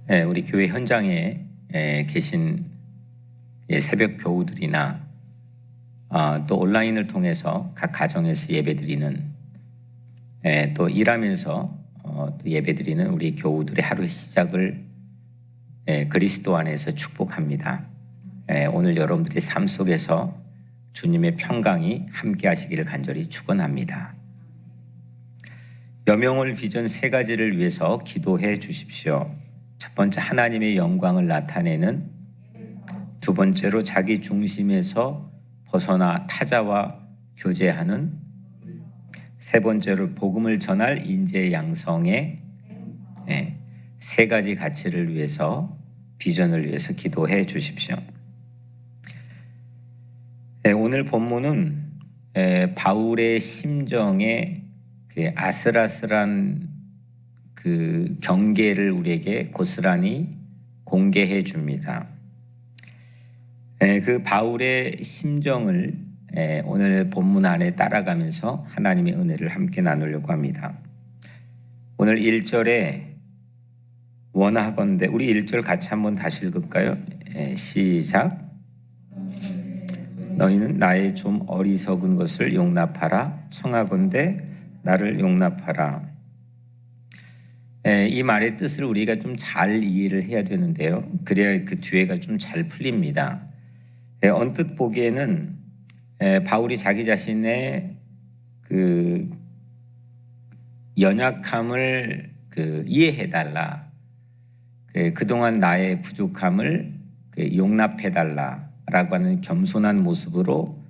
우리 교회 현장에 계신 새벽 교우들이나 또 온라인을 통해서 각 가정에서 예배드리는 또 일하면서 또 예배드리는 우리 교우들의 하루의 시작을 그리스도 안에서 축복합니다. 오늘 여러분들의 삶 속에서 주님의 평강이 함께 하시기를 간절히 축원합니다. 여명을 비전 세 가지를 위해서 기도해 주십시오. 첫 번째, 하나님의 영광을 나타내는. 두 번째로, 자기 중심에서 벗어나 타자와 교제하는. 세 번째로, 복음을 전할 인재 양성의 세 가지 가치를 위해서, 비전을 위해서 기도해 주십시오. 오늘 본문은 바울의 심정에 그 아슬아슬한 그 경계를 우리에게 고스란히 공개해 줍니다. 그 바울의 심정을 오늘 본문 안에 따라가면서 하나님의 은혜를 함께 나누려고 합니다. 오늘 1절에 원하건대, 우리 1절 같이 한번 다시 읽을까요? 시작. 너희는 나의 좀 어리석은 것을 용납하라. 청하건대 나를 용납하라. 이 말의 뜻을 우리가 좀 잘 이해를 해야 되는데요. 그래야 그 뒤에가 좀 잘 풀립니다. 언뜻 보기에는 바울이 자기 자신의 그 연약함을 이해해달라, 그동안 나의 부족함을 용납해달라라고 하는 겸손한 모습으로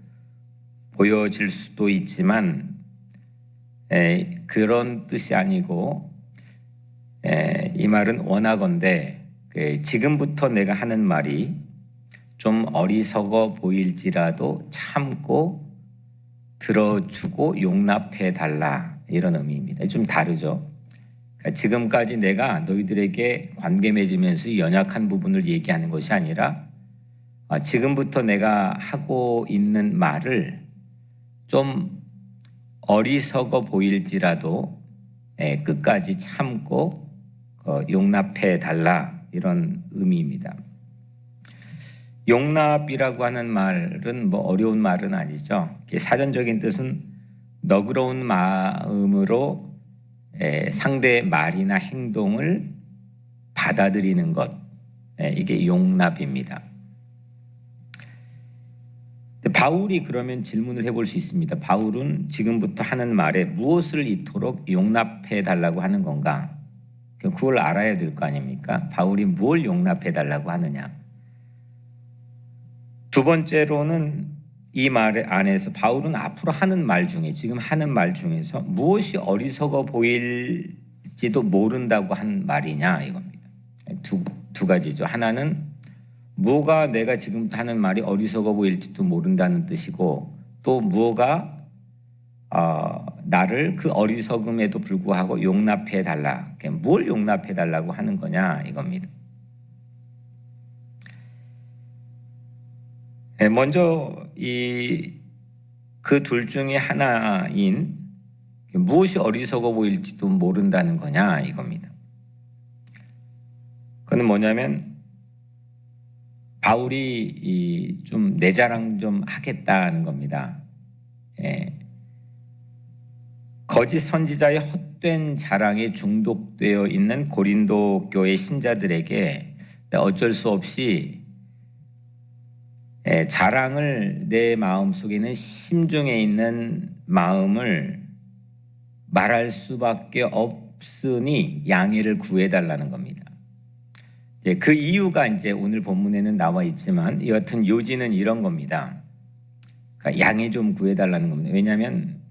보여질 수도 있지만 그런 뜻이 아니고, 이 말은 원하건대 지금부터 내가 하는 말이 좀 어리석어 보일지라도 참고 들어주고 용납해달라, 이런 의미입니다. 좀 다르죠. 그러니까 지금까지 내가 너희들에게 관계 맺으면서 연약한 부분을 얘기하는 것이 아니라 지금부터 내가 하고 있는 말을 좀 어리석어 보일지라도 끝까지 참고 용납해달라, 이런 의미입니다. 용납이라고 하는 말은 어려운 말은 아니죠. 사전적인 뜻은 너그러운 마음으로 상대의 말이나 행동을 받아들이는 것, 이게 용납입니다. 바울이 그러면 질문을 해볼 수 있습니다. 바울은 지금부터 하는 말에 무엇을 이토록 용납해 달라고 하는 건가? 그걸 알아야 될 거 아닙니까? 바울이 뭘 용납해 달라고 하느냐? 두 번째로는 이 말 안에서 바울은 앞으로 하는 말 중에, 지금 하는 말 중에서 무엇이 어리석어 보일지도 모른다고 한 말이냐, 이겁니다. 두 가지죠. 하나는 뭐가 내가 지금 하는 말이 어리석어 보일지도 모른다는 뜻이고, 또 뭐가 나를 그 어리석음에도 불구하고 용납해 달라, 뭘 용납해 달라고 하는 거냐, 이겁니다. 먼저 그 둘 중에 하나인 무엇이 어리석어 보일지도 모른다는 거냐, 이겁니다. 그건 뭐냐면 바울이 좀 내 자랑 좀 하겠다는 겁니다. 거짓 선지자의 헛된 자랑에 중독되어 있는 고린도 교회 신자들에게 어쩔 수 없이 자랑을, 내 마음속에는 심중에 있는 마음을 말할 수밖에 없으니 양해를 구해달라는 겁니다. 그 이유가 이제 오늘 본문에는 나와 있지만, 여하튼 요지는 이런 겁니다. 그러니까 양해 좀 구해달라는 겁니다. 왜냐하면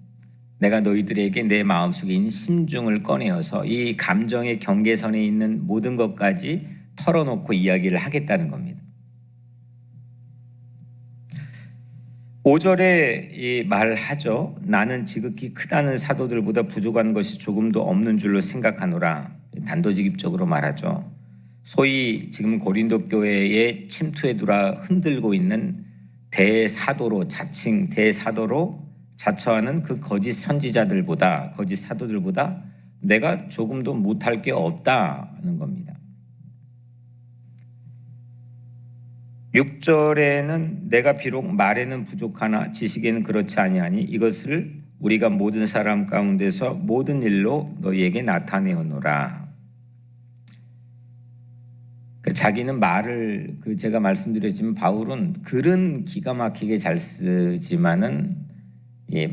내가 너희들에게 내 마음속에 있는 심중을 꺼내어서 이 감정의 경계선에 있는 모든 것까지 털어놓고 이야기를 하겠다는 겁니다. 5절에 말하죠. 나는 지극히 크다는 사도들보다 부족한 것이 조금도 없는 줄로 생각하노라. 단도직입적으로 말하죠. 소위 지금 고린도 교회에 침투해 들어와 흔들고 있는 대사도로, 자칭 대사도로 자처하는 그 거짓 선지자들보다, 거짓 사도들보다 내가 조금도 못할 게 없다는 겁니다. 6절에는 내가 비록 말에는 부족하나 지식에는 그렇지 아니하니 이것을 우리가 모든 사람 가운데서 모든 일로 너희에게 나타내었노라. 자기는 말을 제가 말씀드렸지만 바울은 글은 기가 막히게 잘 쓰지만은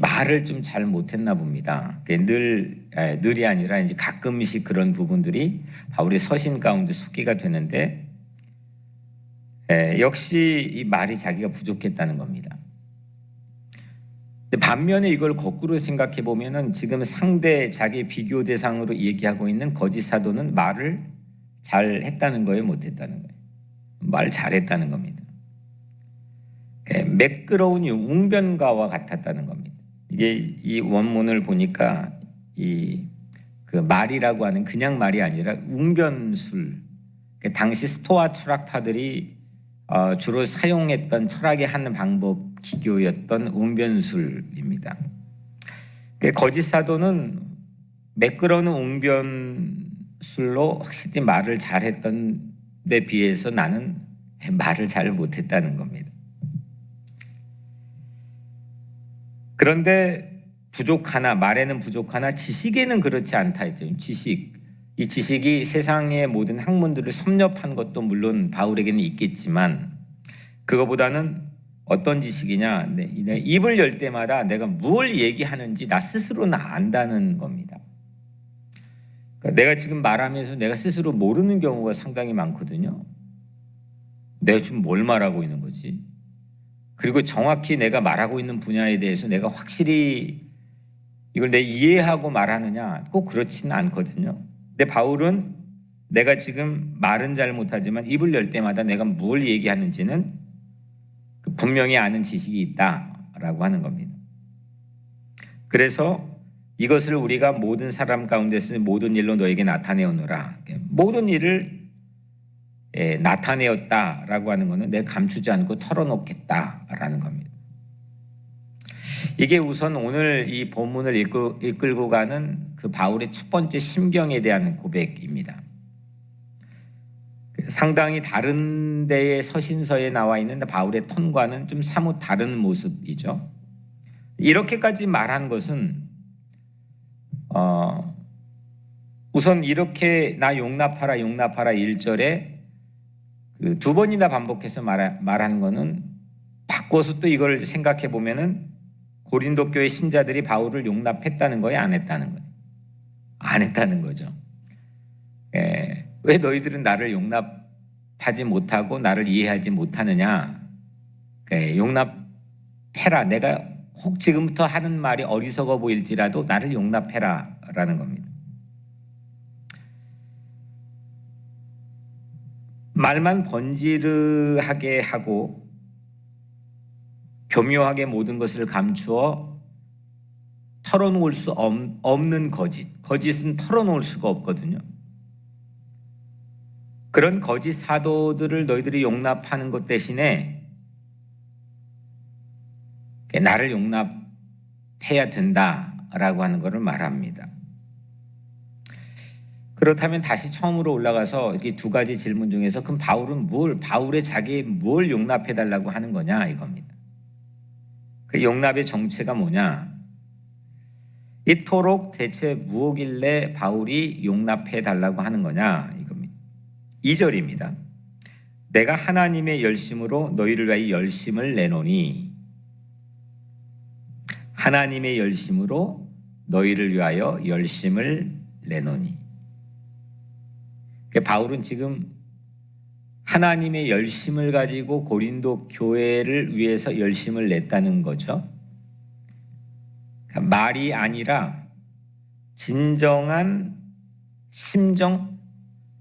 말을 좀 잘 못했나 봅니다. 늘이 아니라 이제 가끔씩 그런 부분들이 바울의 서신 가운데 소개가 되는데 역시 이 말이 자기가 부족했다는 겁니다. 반면에 이걸 거꾸로 생각해 보면은 지금 상대 자기 비교 대상으로 얘기하고 있는 거짓 사도는 말을 잘 했다는 거예요, 못했다는 거예요? 말 잘했다는 겁니다. 매끄러운 웅변가와 같았다는 겁니다. 이게 이 원문을 보니까 그 말이라고 하는 그냥 말이 아니라 웅변술. 당시 스토아 철학파들이 주로 사용했던 철학의 한 방법 기교였던 웅변술입니다. 거짓 사도는 매끄러운 웅변술로 확실히 말을 잘했던 데 비해서 나는 말을 잘 못했다는 겁니다. 그런데 부족하나 말에는 부족하나 지식에는 그렇지 않다 했죠. 이 지식이 세상의 모든 학문들을 섭렵한 것도 물론 바울에게는 있겠지만 그거보다는 어떤 지식이냐, 입을 열 때마다 내가 뭘 얘기하는지 나 스스로는 안다는 겁니다. 그러니까 내가 지금 말하면서 내가 스스로 모르는 경우가 상당히 많거든요. 내가 지금 뭘 말하고 있는 거지? 그리고 정확히 내가 말하고 있는 분야에 대해서 내가 확실히 이걸 내가 이해하고 말하느냐, 꼭 그렇지는 않거든요. 근데 바울은 내가 지금 말은 잘 못하지만 입을 열 때마다 내가 뭘 얘기하는지는 분명히 아는 지식이 있다라고 하는 겁니다. 그래서 이것을 우리가 모든 사람 가운데서 모든 일로 너에게 나타내오노라. 모든 일을 나타내었다라고 하는 것은 내가 감추지 않고 털어놓겠다라는 겁니다. 이게 우선 오늘 이 본문을 이끌고 가는 그 바울의 첫 번째 심경에 대한 고백입니다. 상당히 다른 데의 서신서에 나와 있는 바울의 톤과는 좀 사뭇 다른 모습이죠. 이렇게까지 말한 것은 우선 이렇게 나 용납하라 1절에 그 두 번이나 반복해서 말하는 것은 바꿔서 또 이걸 생각해 보면은 고린도 교회 신자들이 바울을 용납했다는 거예요, 안 했다는 거예요? 안 했다는 거죠. 왜 너희들은 나를 용납하지 못하고 나를 이해하지 못하느냐? 용납해라. 내가 혹 지금부터 하는 말이 어리석어 보일지라도 나를 용납해라 라는 겁니다. 말만 번지르하게 하고 교묘하게 모든 것을 감추어 털어놓을 수 없는 거짓은 털어놓을 수가 없거든요. 그런 거짓 사도들을 너희들이 용납하는 것 대신에 나를 용납해야 된다라고 하는 것을 말합니다. 그렇다면 다시 처음으로 올라가서 이 두 가지 질문 중에서 그럼 바울의 자기 뭘 용납해달라고 하는 거냐 이겁니다. 그 용납의 정체가 뭐냐? 이토록 대체 무엇길래 바울이 용납해달라고 하는 거냐 이겁니다. 2절입니다. 내가 하나님의 열심으로 너희를 위하여 열심을 내노니 하나님의 열심으로 너희를 위하여 열심을 내노니 바울은 지금 하나님의 열심을 가지고 고린도 교회를 위해서 열심을 냈다는 거죠. 그러니까 말이 아니라 진정한 심정,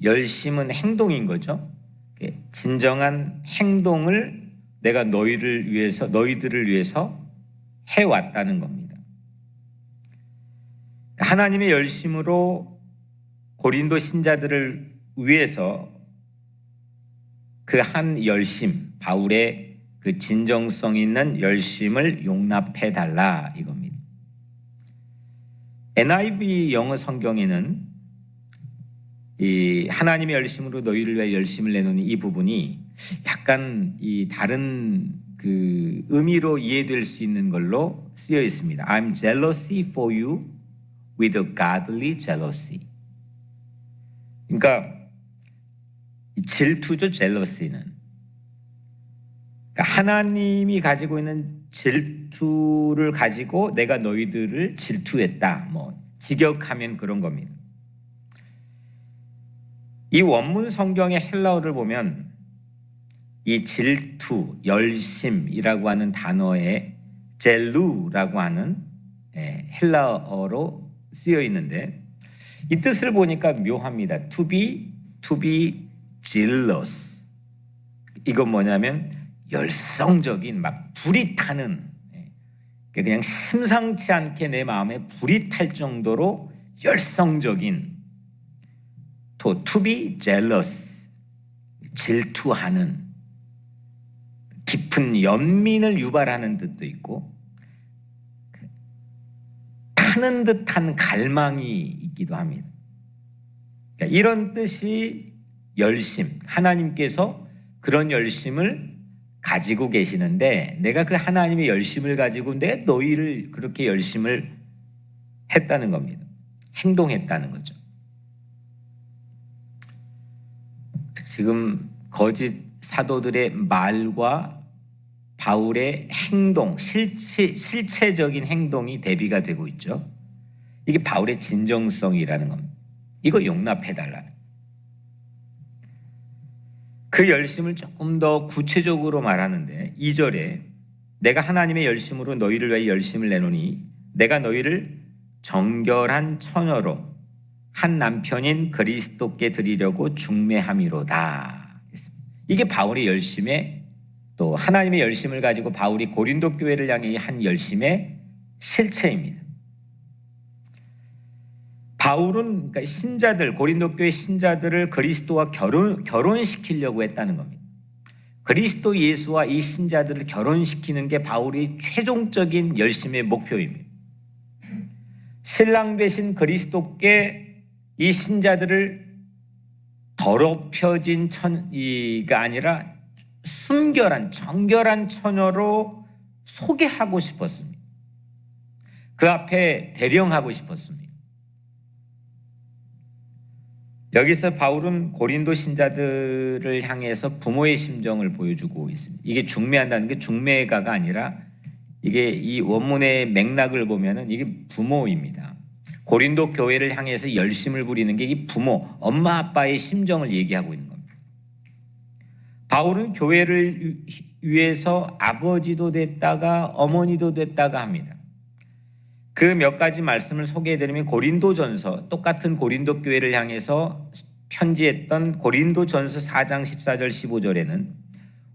열심은 행동인 거죠. 진정한 행동을 내가 너희들을 위해서 해왔다는 겁니다. 하나님의 열심으로 고린도 신자들을 위해서 그 한 열심, 바울의 그 진정성 있는 열심을 용납해달라 이겁니다. NIV 영어 성경에는 이 하나님의 열심으로 너희를 위하여 열심을 내놓는 이 부분이 약간 이 다른 그 의미로 이해될 수 있는 걸로 쓰여 있습니다. I'm jealousy for you with a godly jealousy. 그러니까 질투죠, 젤러시는. 그러니까 하나님이 가지고 있는 질투를 가지고 내가 너희들을 질투했다. 뭐 직역하면 그런 겁니다. 이 원문 성경의 헬라어를 보면 이 질투, 열심이라고 하는 단어에 젤루라고 하는 헬라어로 쓰여 있는데 이 뜻을 보니까 묘합니다. To be jealous. 이건 뭐냐면 열성적인 막 불이 타는, 그냥 심상치 않게 내 마음에 불이 탈 정도로 열성적인, to be jealous, 질투하는, 깊은 연민을 유발하는 뜻도 있고 타는 듯한 갈망이 있기도 합니다. 그러니까 이런 뜻이 열심, 하나님께서 그런 열심을 가지고 계시는데 내가 그 하나님의 열심을 가지고 내 너희를 그렇게 열심을 했다는 겁니다. 행동했다는 거죠. 지금 거짓 사도들의 말과 바울의 행동, 실체적인 행동이 대비가 되고 있죠. 이게 바울의 진정성이라는 겁니다. 이거 용납해달라. 그 열심을 조금 더 구체적으로 말하는데 2절에 내가 하나님의 열심으로 너희를 위하여 열심을 내노니 내가 너희를 정결한 처녀로 한 남편인 그리스도께 드리려고 중매함이로다. 이게 바울의 열심의 또 하나님의 열심을 가지고 바울이 고린도 교회를 향해 한 열심의 실체입니다. 바울은 그러니까 신자들, 고린도 교회 신자들을 그리스도와 결혼시키려고 했다는 겁니다. 그리스도 예수와 이 신자들을 결혼시키는 게 바울의 최종적인 열심의 목표입니다. 신랑 되신 그리스도께 이 신자들을 더럽혀진 이가 아니라 순결한 정결한 처녀로 소개하고 싶었습니다. 그 앞에 대령하고 싶었습니다. 여기서 바울은 고린도 신자들을 향해서 부모의 심정을 보여주고 있습니다. 이게 중매한다는 게 중매가가 아니라 이게 이 원문의 맥락을 보면은 이게 부모입니다. 고린도 교회를 향해서 열심을 부리는 게 이 부모, 엄마 아빠의 심정을 얘기하고 있는 겁니다. 바울은 교회를 위해서 아버지도 됐다가 어머니도 됐다가 합니다. 그 몇 가지 말씀을 소개해드리면 고린도전서, 똑같은 고린도 교회를 향해서 편지했던 고린도전서 4장 14절 15절에는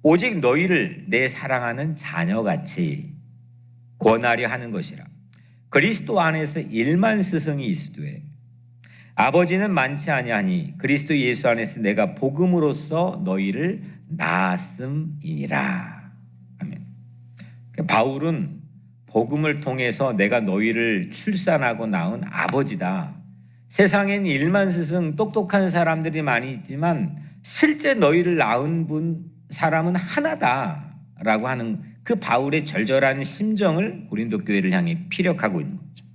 오직 너희를 내 사랑하는 자녀같이 권하려 하는 것이라. 그리스도 안에서 1만 스승이 있으되 아버지는 많지 아니하니 그리스도 예수 안에서 내가 복음으로써 너희를 낳았음이니라. 아멘. 바울은 복음을 통해서 내가 너희를 출산하고 낳은 아버지다. 세상엔 1만 스승 똑똑한 사람들이 많이 있지만 실제 너희를 낳은 사람은 하나다라고 하는 그 바울의 절절한 심정을 고린도 교회를 향해 피력하고 있는 거죠.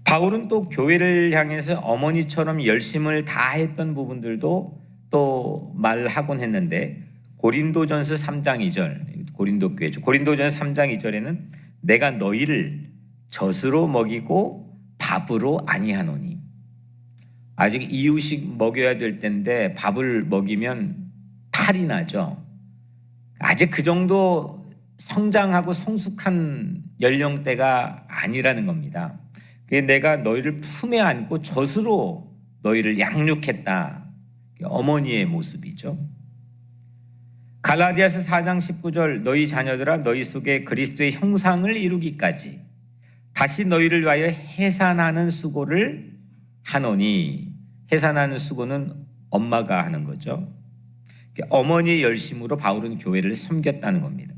바울은 또 교회를 향해서 어머니처럼 열심을 다했던 부분들도 또 말하곤 했는데 고린도전서 3장 2절 고린도 교회죠. 고린도전서 3장 2절에는 내가 너희를 젖으로 먹이고 밥으로 아니하노니. 아직 이유식 먹여야 될 때인데 밥을 먹이면 탈이 나죠. 아직 그 정도 성장하고 성숙한 연령대가 아니라는 겁니다. 내가 너희를 품에 안고 젖으로 너희를 양육했다. 어머니의 모습이죠. 갈라디아서 4장 19절 너희 자녀들아 너희 속에 그리스도의 형상을 이루기까지 다시 너희를 위하여 해산하는 수고를 하노니. 해산하는 수고는 엄마가 하는 거죠. 어머니의 열심으로 바울은 교회를 섬겼다는 겁니다.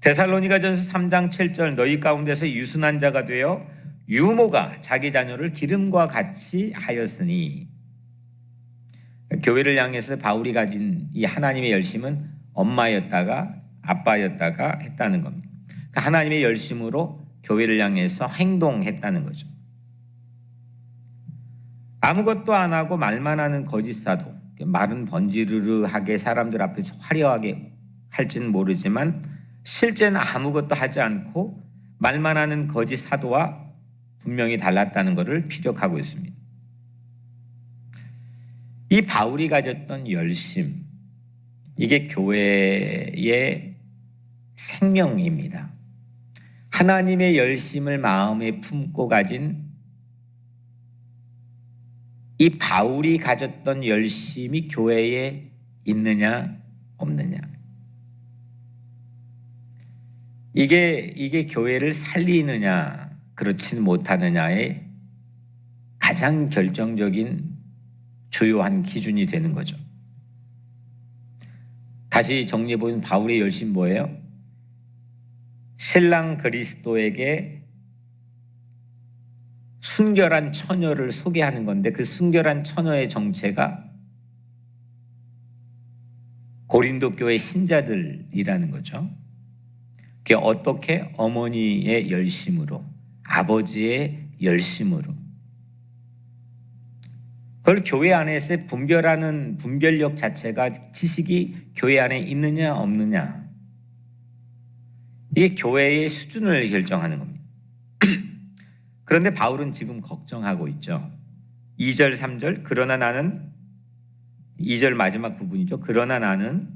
데살로니가전서 3장 7절 너희 가운데서 유순한 자가 되어 유모가 자기 자녀를 기름과 같이 하였으니, 교회를 향해서 바울이 가진 이 하나님의 열심은 엄마였다가 아빠였다가 했다는 겁니다. 그 하나님의 열심으로 교회를 향해서 행동했다는 거죠. 아무것도 안 하고 말만 하는 거짓 사도, 말은 번지르르하게 사람들 앞에서 화려하게 할지는 모르지만 실제는 아무것도 하지 않고 말만 하는 거짓 사도와 분명히 달랐다는 것을 피력하고 있습니다. 이 바울이 가졌던 열심, 이게 교회의 생명입니다. 하나님의 열심을 마음에 품고 가진 이 바울이 가졌던 열심이 교회에 있느냐 없느냐, 이게 교회를 살리느냐 그렇지 못하느냐의 가장 결정적인 주요한 기준이 되는 거죠. 다시 정리해보면 바울의 열심 뭐예요? 신랑 그리스도에게 순결한 처녀를 소개하는 건데, 그 순결한 처녀의 정체가 고린도 교회 신자들이라는 거죠. 그게 어떻게? 어머니의 열심으로, 아버지의 열심으로. 그걸 교회 안에서 분별하는 분별력 자체가, 지식이 교회 안에 있느냐 없느냐, 이게 교회의 수준을 결정하는 겁니다. 그런데 바울은 지금 걱정하고 있죠. 2절 3절, 그러나 나는, 2절 마지막 부분이죠. 그러나 나는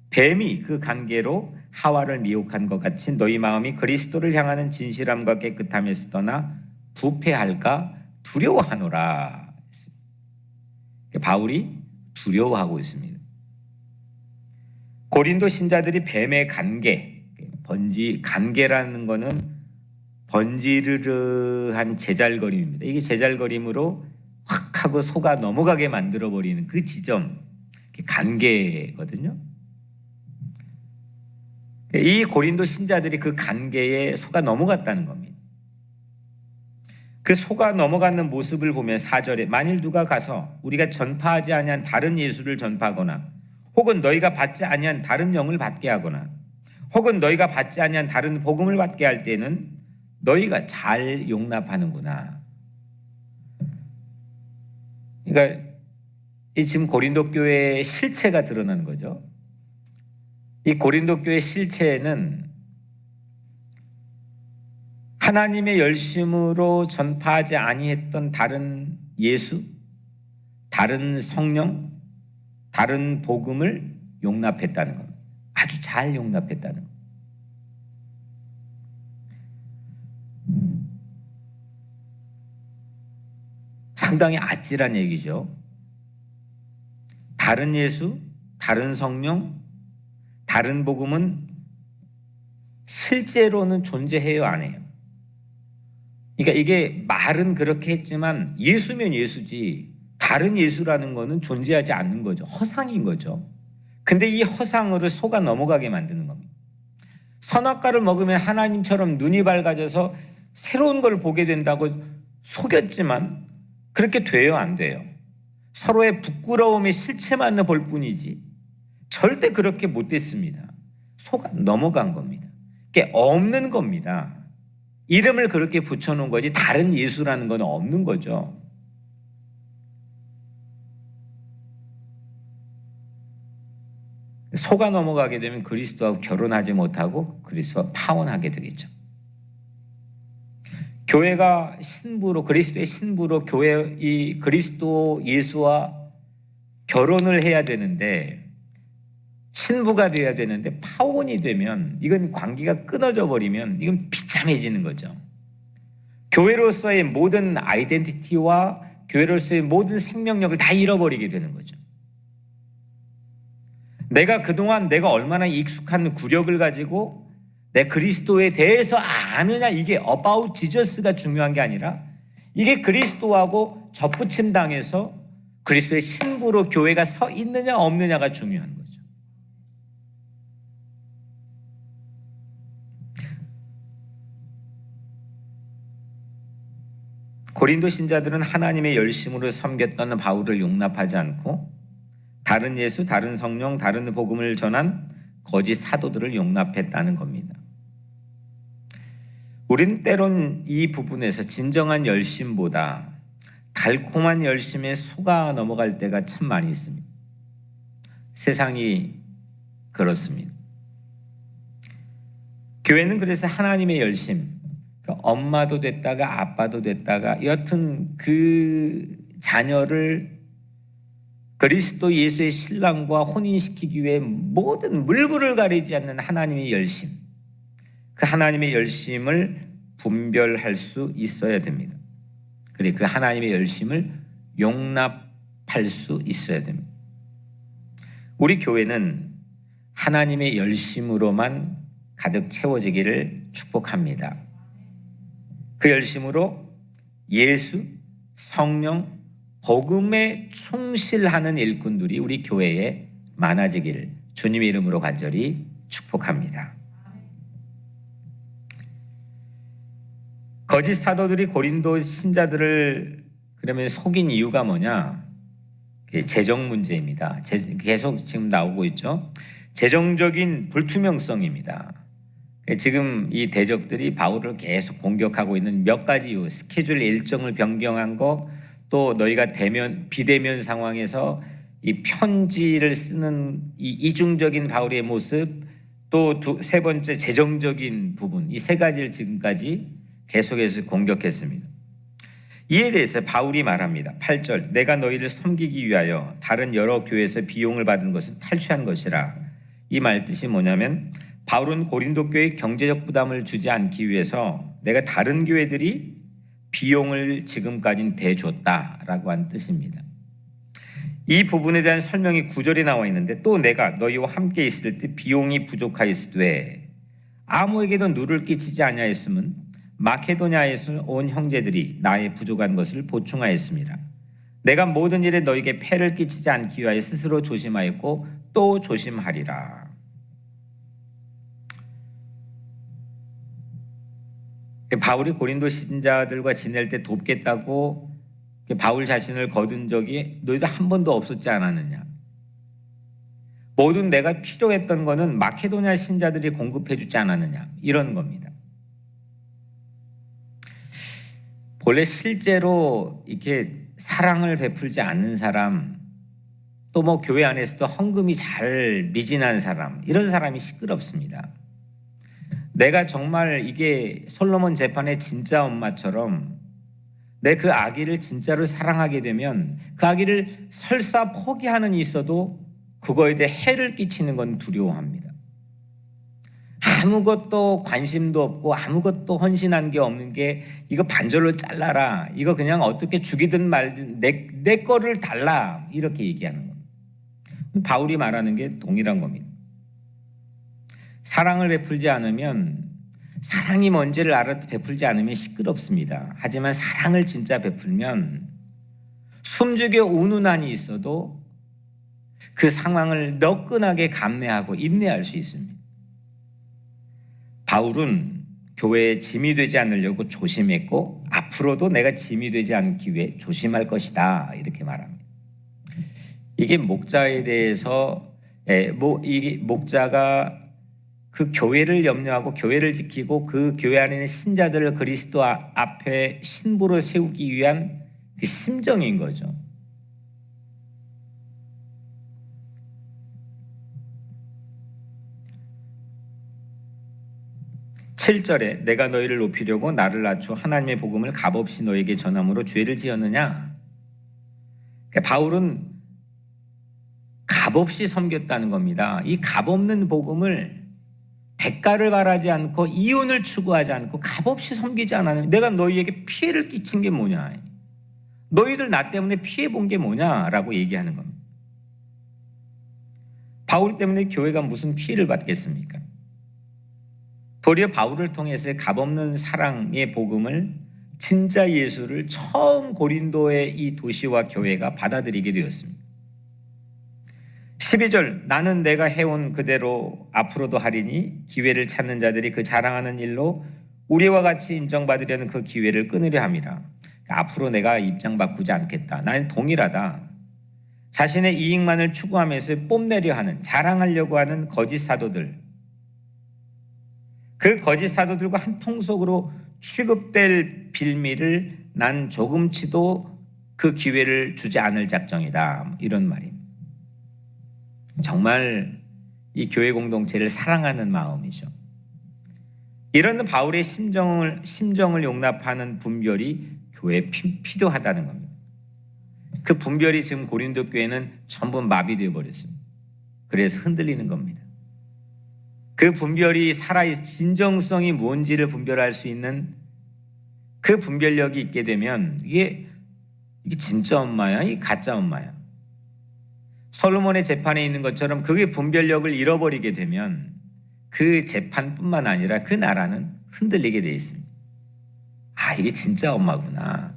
뱀이 그 관계로 하와를 미혹한 것 같이 너희 마음이 그리스도를 향하는 진실함과 깨끗함에서 떠나 부패할까 두려워하노라. 바울이 두려워하고 있습니다. 고린도 신자들이 뱀의 관계, 관계라는 것은 번지르르한 제잘거림입니다. 이게 제잘거림으로 확 하고 속아 넘어가게 만들어버리는 그 지점, 관계거든요. 이 고린도 신자들이 그 관계에 속아 넘어갔다는 겁니다. 그 속아 넘어가는 모습을 보면 4절에 만일 누가 가서 우리가 전파하지 아니한 다른 예수를 전파하거나, 혹은 너희가 받지 아니한 다른 영을 받게 하거나, 혹은 너희가 받지 아니한 다른 복음을 받게 할 때는 너희가 잘 용납하는구나. 그러니까 이 지금 고린도 교회의 실체가 드러나는 거죠. 이 고린도 교회의 실체는 하나님의 열심으로 전파하지 아니했던 다른 예수, 다른 성령, 다른 복음을 용납했다는 겁니다. 아주 잘 용납했다는 겁니다. 상당히 아찔한 얘기죠. 다른 예수, 다른 성령, 다른 복음은 실제로는 존재해요, 안 해요? 그러니까 이게 말은 그렇게 했지만 예수면 예수지 다른 예수라는 거는 존재하지 않는 거죠. 허상인 거죠. 근데 이 허상으로 속아 넘어가게 만드는 겁니다. 선악과를 먹으면 하나님처럼 눈이 밝아져서 새로운 걸 보게 된다고 속였지만 그렇게 돼요, 안 돼요? 서로의 부끄러움의 실체만 볼 뿐이지 절대 그렇게 못 됐습니다. 속아 넘어간 겁니다. 그게 없는 겁니다. 이름을 그렇게 붙여놓은 거지 다른 예수라는 건 없는 거죠. 속아 넘어가게 되면 그리스도하고 결혼하지 못하고 그리스도와 파혼하게 되겠죠. 교회가 신부로, 그리스도의 신부로 교회 이 그리스도 예수와 결혼을 해야 되는데, 신부가 되어야 되는데 파혼이 되면, 이건 관계가 끊어져 버리면 이건 비참해지는 거죠. 교회로서의 모든 아이덴티티와 교회로서의 모든 생명력을 다 잃어버리게 되는 거죠. 내가 그동안 내가 얼마나 익숙한 구력을 가지고 내 그리스도에 대해서 아느냐, 이게 about Jesus가 중요한 게 아니라 이게 그리스도하고 접붙임 당해서 그리스도의 신부로 교회가 서 있느냐 없느냐가 중요한 거죠. 고린도 신자들은 하나님의 열심으로 섬겼던 바울을 용납하지 않고 다른 예수, 다른 성령, 다른 복음을 전한 거짓 사도들을 용납했다는 겁니다. 우린 때론 이 부분에서 진정한 열심보다 달콤한 열심에 속아 넘어갈 때가 참 많이 있습니다. 세상이 그렇습니다. 교회는 그래서 하나님의 열심, 엄마도 됐다가 아빠도 됐다가 여튼 그 자녀를 그리스도 예수의 신랑과 혼인시키기 위해 모든 물불을 가리지 않는 하나님의 열심, 그 하나님의 열심을 분별할 수 있어야 됩니다. 그리고 그 하나님의 열심을 용납할 수 있어야 됩니다. 우리 교회는 하나님의 열심으로만 가득 채워지기를 축복합니다. 그 열심으로 예수, 성령, 복음에 충실하는 일꾼들이 우리 교회에 많아지기를 주님의 이름으로 간절히 축복합니다. 거짓 사도들이 고린도 신자들을 그러면 속인 이유가 뭐냐? 재정 문제입니다. 계속 지금 나오고 있죠. 재정적인 불투명성입니다. 지금 이 대적들이 바울을 계속 공격하고 있는 몇 가지 이유, 스케줄 일정을 변경한 거, 또 너희가 비대면 상황에서 이 편지를 쓰는 이 이중적인 바울의 모습, 또 세 번째 재정적인 부분, 이 세 가지를 지금까지 계속해서 공격했습니다. 이에 대해서 바울이 말합니다. 8절, 내가 너희를 섬기기 위하여 다른 여러 교회에서 비용을 받은 것을 탈취한 것이라. 이 말 뜻이 뭐냐면 바울은 고린도 교회에 경제적 부담을 주지 않기 위해서 내가 다른 교회들이 비용을 지금까지는 대줬다라고 한 뜻입니다. 이 부분에 대한 설명이 9절에 나와 있는데, 또 내가 너희와 함께 있을 때 비용이 부족하였으되 아무에게도 누를 끼치지 아니하였음은 마케도냐에서 온 형제들이 나의 부족한 것을 보충하였습니다. 내가 모든 일에 너에게 폐를 끼치지 않기 위하여 스스로 조심하였고 또 조심하리라. 바울이 고린도 신자들과 지낼 때 돕겠다고 바울 자신을 거둔 적이 너희도 한 번도 없었지 않았느냐. 모든 내가 필요했던 거는 마케도냐 신자들이 공급해 주지 않았느냐, 이런 겁니다. 본래 실제로 이렇게 사랑을 베풀지 않는 사람, 또 뭐 교회 안에서도 헌금이 잘 미진한 사람, 이런 사람이 시끄럽습니다. 내가 정말 이게 솔로몬 재판의 진짜 엄마처럼 내 그 아기를 진짜로 사랑하게 되면 그 아기를 설사 포기하는 이 있어도 그거에 대해 해를 끼치는 건 두려워합니다. 아무것도 관심도 없고 아무것도 헌신한 게 없는 게 이거 반절로 잘라라, 이거 그냥 어떻게 죽이든 말든 내 거를 달라, 이렇게 얘기하는 겁니다. 바울이 말하는 게 동일한 겁니다. 사랑을 베풀지 않으면, 사랑이 뭔지를 알아도 베풀지 않으면 시끄럽습니다. 하지만 사랑을 진짜 베풀면 숨죽여 우는 한이 있어도 그 상황을 너끈하게 감내하고 인내할 수 있습니다. 바울은 교회에 짐이 되지 않으려고 조심했고 앞으로도 내가 짐이 되지 않기 위해 조심할 것이다, 이렇게 말합니다. 이게 목자에 대해서 이게 목자가 그 교회를 염려하고 교회를 지키고 그 교회 안에 있는 신자들을 그리스도 앞에 신부로 세우기 위한 그 심정인 거죠. (7절에) 내가 너희를 높이려고 나를 낮추어 하나님의 복음을 값없이 너에게 전함으로 죄를 지었느냐. 그러니까 바울은 값없이 섬겼다는 겁니다. 이 값없는 복음을 대가를 바라지 않고 이윤을 추구하지 않고 값없이 섬기지 않았느냐. 내가 너희에게 피해를 끼친 게 뭐냐, 너희들 나 때문에 피해 본 게 뭐냐라고 얘기하는 겁니다. 바울 때문에 교회가 무슨 피해를 받겠습니까? 도리어 바울을 통해서 값없는 사랑의 복음을, 진짜 예수를 처음 고린도의 이 도시와 교회가 받아들이게 되었습니다. 12절, 나는 내가 해온 그대로 앞으로도 하리니 기회를 찾는 자들이 그 자랑하는 일로 우리와 같이 인정받으려는 그 기회를 끊으려 함이라. 앞으로 내가 입장 바꾸지 않겠다. 나는 동일하다. 자신의 이익만을 추구하면서 뽐내려 하는, 자랑하려고 하는 거짓 사도들, 그 거짓 사도들과 한 통속으로 취급될 빌미를 난 조금치도 그 기회를 주지 않을 작정이다. 이런 말입니다. 정말 이 교회 공동체를 사랑하는 마음이죠. 이런 바울의 심정을 용납하는 분별이 교회에 필요하다는 겁니다. 그 분별이 지금 고린도 교회는 전부 마비되어 버렸습니다. 그래서 흔들리는 겁니다. 그 분별이 진정성이 뭔지를 분별할 수 있는 그 분별력이 있게 되면 이게 진짜 엄마야, 이 가짜 엄마야. 솔로몬의 재판에 있는 것처럼 그게 분별력을 잃어버리게 되면 그 재판뿐만 아니라 그 나라는 흔들리게 돼 있습니다. 아, 이게 진짜 엄마구나.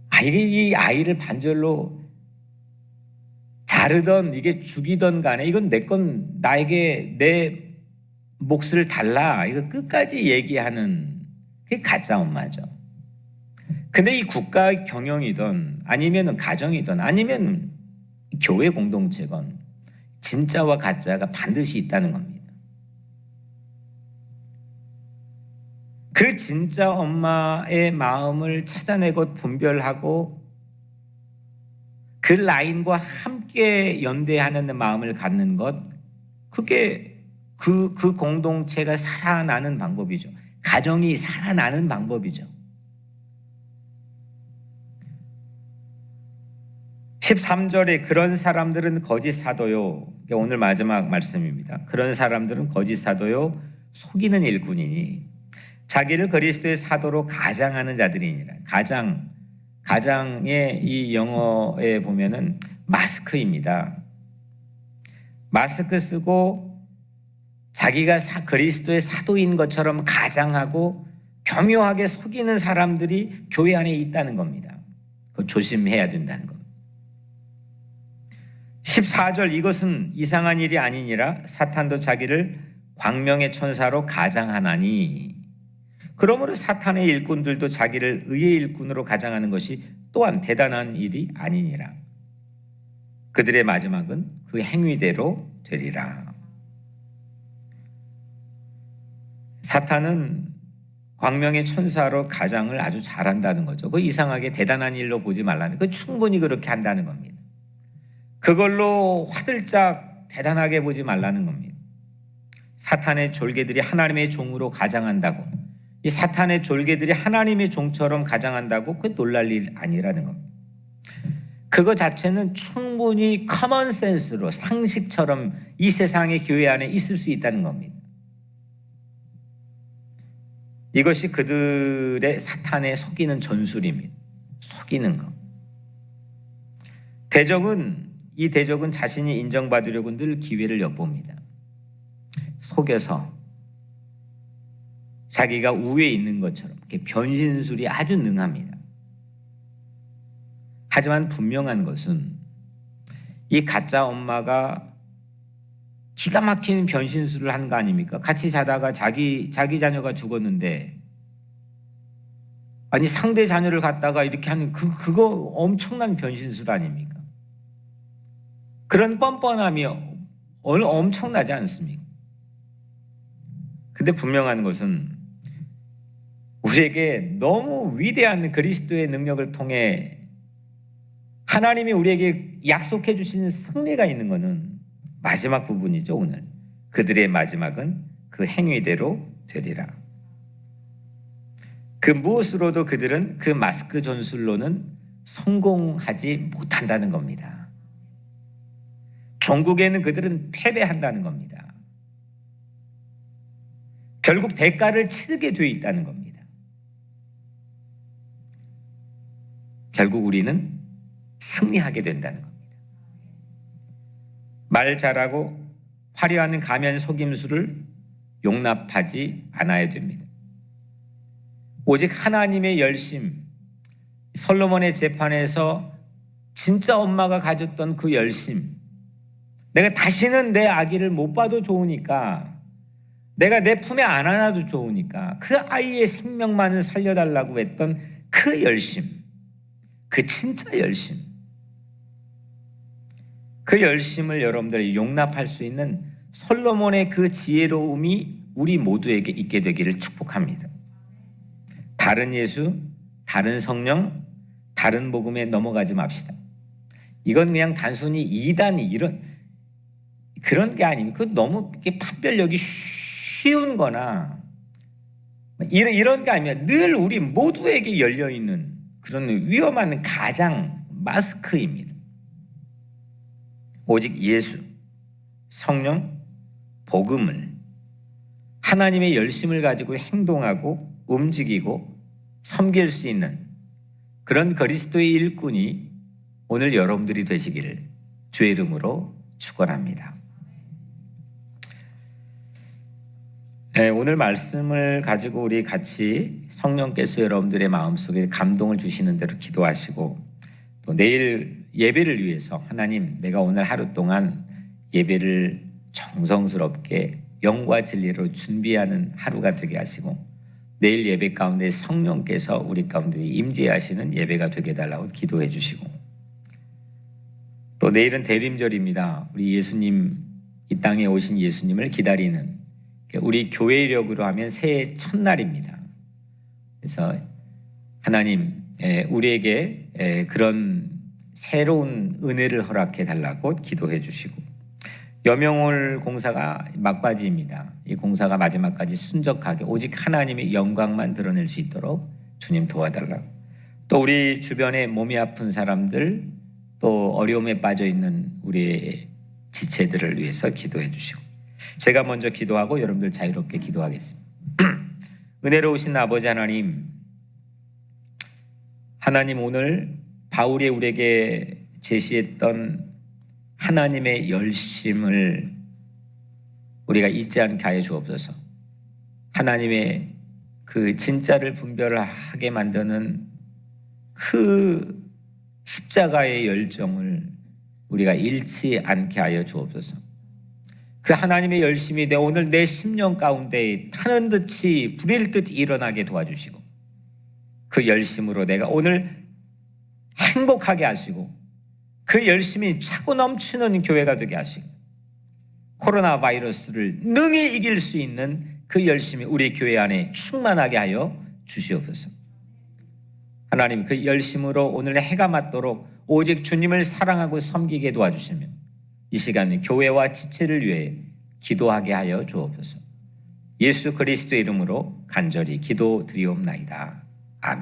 아, 이게 이 아이를 반절로 자르던 이게 죽이던 간에 이건 나에게 내 몫을 달라. 이거 끝까지 얘기하는 그게 가짜 엄마죠. 근데 이 국가 경영이든 아니면 가정이든 아니면 교회 공동체건 진짜와 가짜가 반드시 있다는 겁니다. 그 진짜 엄마의 마음을 찾아내고 분별하고 그 라인과 함께 연대하는 마음을 갖는 것, 그게 그 공동체가 살아나는 방법이죠. 가정이 살아나는 방법이죠. 13절에 그런 사람들은 거짓 사도요. 오늘 마지막 말씀입니다. 그런 사람들은 거짓 사도요, 속이는 일꾼이니 자기를 그리스도의 사도로 가장하는 자들이니라. 가장의 이 영어에 보면은 마스크입니다. 마스크 쓰고 자기가 그리스도의 사도인 것처럼 가장하고 교묘하게 속이는 사람들이 교회 안에 있다는 겁니다. 그거 조심해야 된다는 겁니다. 14절 이것은 이상한 일이 아니니라 사탄도 자기를 광명의 천사로 가장하나니 그러므로 사탄의 일꾼들도 자기를 의의 일꾼으로 가장하는 것이 또한 대단한 일이 아니니라. 그들의 마지막은 그 행위대로 되리라. 사탄은 광명의 천사로 가장을 아주 잘한다는 거죠. 그 이상하게 대단한 일로 보지 말라는, 그 충분히 그렇게 한다는 겁니다. 그걸로 화들짝 대단하게 보지 말라는 겁니다. 사탄의 졸개들이 하나님의 종으로 가장한다고, 이 사탄의 졸개들이 하나님의 종처럼 가장한다고 그 놀랄 일 아니라는 겁니다. 그거 자체는 충분히 커먼 센스로 상식처럼 이 세상의 교회 안에 있을 수 있다는 겁니다. 이것이 그들의 사탄의 속이는 전술입니다. 속이는 것. 이 대적은 자신이 인정받으려고 늘 기회를 엿봅니다. 속여서 자기가 우위에 있는 것처럼 변신술이 아주 능합니다. 하지만 분명한 것은 이 가짜 엄마가 기가 막힌 변신술을 한 거 아닙니까? 같이 자다가 자기 자녀가 죽었는데 아니 상대 자녀를 갖다가 이렇게 하는 그거 엄청난 변신술 아닙니까? 그런 뻔뻔함이 엄청나지 않습니까? 근데 분명한 것은 우리에게 너무 위대한 그리스도의 능력을 통해 하나님이 우리에게 약속해 주신 승리가 있는 것은 마지막 부분이죠. 오늘 그들의 마지막은 그 행위대로 되리라. 그 무엇으로도 그들은 그 마스크 전술로는 성공하지 못한다는 겁니다. 종국에는 그들은 패배한다는 겁니다. 결국 대가를 치르게 되어 있다는 겁니다. 결국 우리는 승리하게 된다는 겁니다. 말 잘하고 화려한 가면 속임수를 용납하지 않아야 됩니다. 오직 하나님의 열심, 솔로몬의 재판에서 진짜 엄마가 가졌던 그 열심, 내가 다시는 내 아기를 못 봐도 좋으니까 내가 내 품에 안 안아도 좋으니까 그 아이의 생명만을 살려달라고 했던 그 열심, 그 진짜 열심, 그 열심을 여러분들이 용납할 수 있는 솔로몬의 그 지혜로움이 우리 모두에게 있게 되기를 축복합니다. 다른 예수, 다른 성령, 다른 복음에 넘어가지 맙시다. 이건 그냥 단순히 이단이 이런 그런 게 아닙니다. 그 너무 판별력이 쉬운 거나 이런 게 아니라 늘 우리 모두에게 열려있는 그런 위험한 가장 마스크입니다. 오직 예수, 성령, 복음을 하나님의 열심을 가지고 행동하고 움직이고 섬길 수 있는 그런 그리스도의 일꾼이 오늘 여러분들이 되시기를 주의 이름으로 축원합니다. 네, 오늘 말씀을 가지고 우리 같이 성령께서 여러분들의 마음속에 감동을 주시는 대로 기도하시고 또 내일 예배를 위해서 하나님 내가 오늘 하루 동안 예배를 정성스럽게 영과 진리로 준비하는 하루가 되게 하시고 내일 예배 가운데 성령께서 우리 가운데 임재하시는 예배가 되게 해달라고 기도해 주시고 또 내일은 대림절입니다. 우리 예수님 이 땅에 오신 예수님을 기다리는 우리 교회력으로 하면 새해 첫날입니다. 그래서 하나님 우리에게 그런 새로운 은혜를 허락해 달라고 기도해 주시고 여명올 공사가 막바지입니다. 이 공사가 마지막까지 순적하게 오직 하나님의 영광만 드러낼 수 있도록 주님 도와달라고 또 우리 주변에 몸이 아픈 사람들 또 어려움에 빠져 있는 우리의 지체들을 위해서 기도해 주시고 제가 먼저 기도하고 여러분들 자유롭게 기도하겠습니다. 은혜로우신 아버지 하나님, 하나님 오늘 바울이 우리에게 제시했던 하나님의 열심을 우리가 잊지 않게 하여 주옵소서. 하나님의 그 진짜를 분별하게 만드는 그 십자가의 열정을 우리가 잃지 않게 하여 주옵소서. 그 하나님의 열심이 오늘 내 심령 가운데 타는 듯이 불일 듯 일어나게 도와주시고 그 열심으로 내가 오늘 행복하게 하시고 그 열심이 차고 넘치는 교회가 되게 하시고 코로나 바이러스를 능히 이길 수 있는 그 열심이 우리 교회 안에 충만하게 하여 주시옵소서. 하나님 그 열심으로 오늘 해가 맞도록 오직 주님을 사랑하고 섬기게 도와주시며 이 시간 교회와 지체를 위해 기도하게 하여 주옵소서. 예수 그리스도의 이름으로 간절히 기도드리옵나이다.